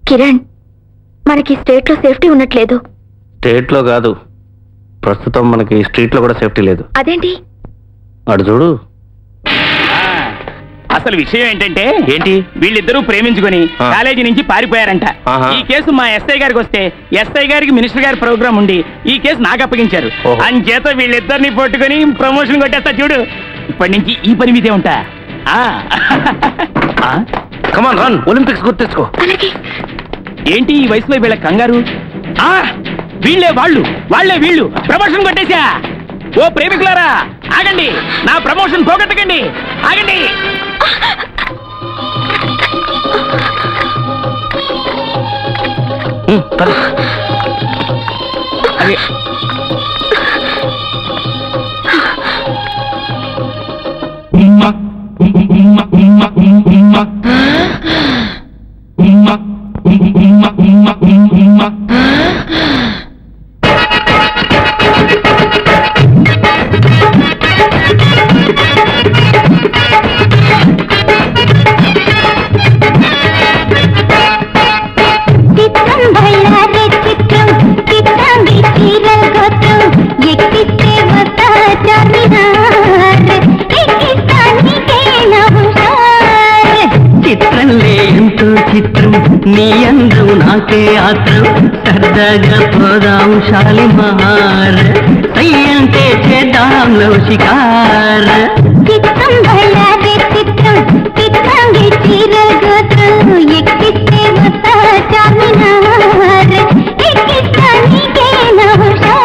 కిరణ్, మనకి స్టేట్ లో safety ఉన్నట్లేదు. State లో కాదు, ప్రస్తుతం మనకి స్ట్రీట్ లో కూడా సేఫ్టీ లేదు. అదేంటి? అటు చూడు. అసలు విషయం ఏంటంటే ఏంటి? వీళ్ళిద్దరూ ప్రేమించుకుని కాలేజీ నుంచి పారిపోయారంట. ఈ కేసు మా ఎస్ఐ గారికి వస్తే ఎస్ఐ గారికి మినిస్టర్ గారి ప్రోగ్రామ్ ఉండి ఈ కేసు నాకు అప్పగించారు. అంచేత వీళ్ళిద్దరిని పట్టుకుని ప్రమోషన్ కొట్టేస్తా చూడు. ఇప్పటి నుంచి ఈ పని మీదే ఉంటా. కమాన్ రన్, ఒలింపిక్స్ గుర్తించుకో. ఏంటి ఈ వయసులో వీళ్ళ కంగారు? వీళ్ళే వాళ్ళు, వాళ్ళే వీళ్ళు. ప్రమోషన్ కొట్టేశా. ఓ ప్రేమికులారా ఆగండి, నా ప్రమోషన్ పోగొట్టకండి, ఆగండి. అదే చిత్రం నీ అందం నాకే ఆత్రం సరదాగా పోదాం షాలిమార్ సయ్యంటే చేద్దాం షికార్ చిత్రం భయాదే చిత్రం చిత్రంగి చీరల గోత్రం ఎక్కిస్తే వస్తా చార్మినార్ ఎక్కిస్తా నీకే నమస్కార్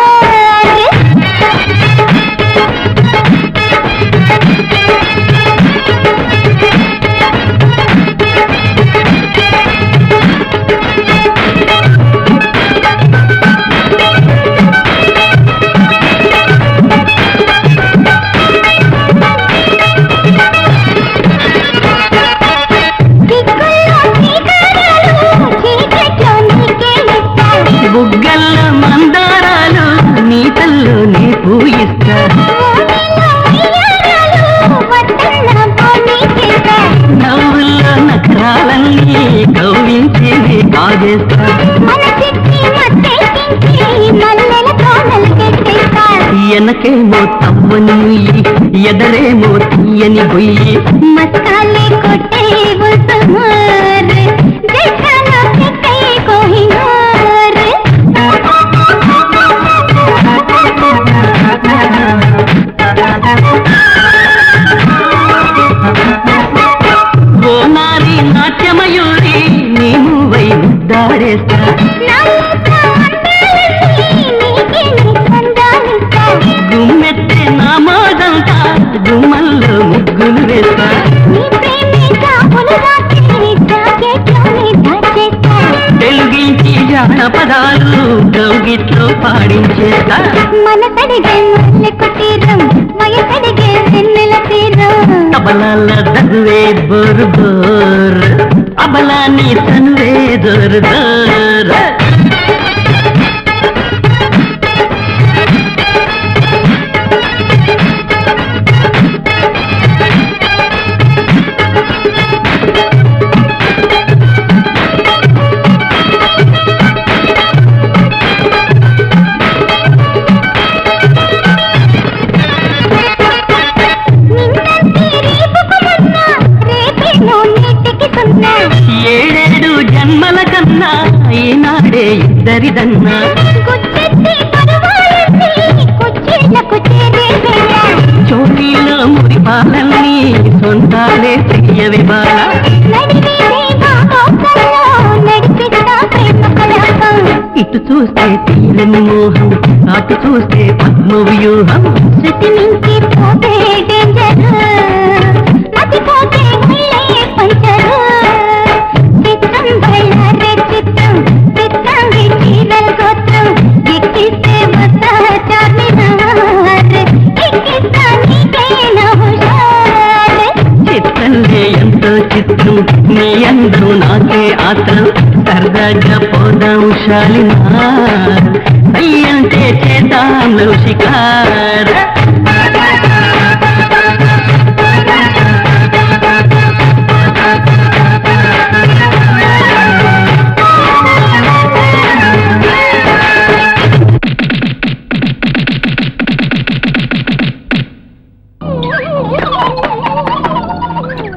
బుగ్గల్ల మందారాలు నీ తల్లు నీ పూయిస్తా నవ్వుల్లో నఖరాలన్నీ కవ్వించి కాజేస్తా ఎనకేమో తవ్వని ఎదరేమో తీయని బొయ్యి మసాలే కొట్టే ఓ నారి నాట్యమయూరి నీవు వై ముద్దాడేస్తా గుమ్మెత్తే నా మోదంతా గుమ్మల్లో ముగ్గులు వేస్తా తెలుగించి జానపదాలు గౌగిట్లో పాడించేస్తా మనసడిగే మల్లె కుటీరం వయసడిగే వెన్నెల తీరం తబలాల దరువే బోరు బోర్ అబలా నీ తనువే దోరు దోర్ ఏడేడు జన్మల కన్నా ఈనాడే ఇద్దరిదన్నా చోటీలో మురిపాలన్నీ సొంతాలే చెయ్యవి బాల ఇటు చూస్తే తీరని మోహం అటు చూస్తే పద్మ వ్యూహం శృతి నుంచి పోతే డేంజర్ అతి పోతే పంచరు చిత్రం బయలారే చిత్రం చిత్రంగి చీరల గోత్రం ఎక్కిస్తే వస్తా చార్మినార్ ఎక్కిస్తా నీకే నమస్కార్ చిత్రంలే ఎంతో చిత్రం నీ అందం నాకే ఆత్రం సరదాగా పోదాం షాలిమార్ అయ్యంటే చేద్దాం షికార్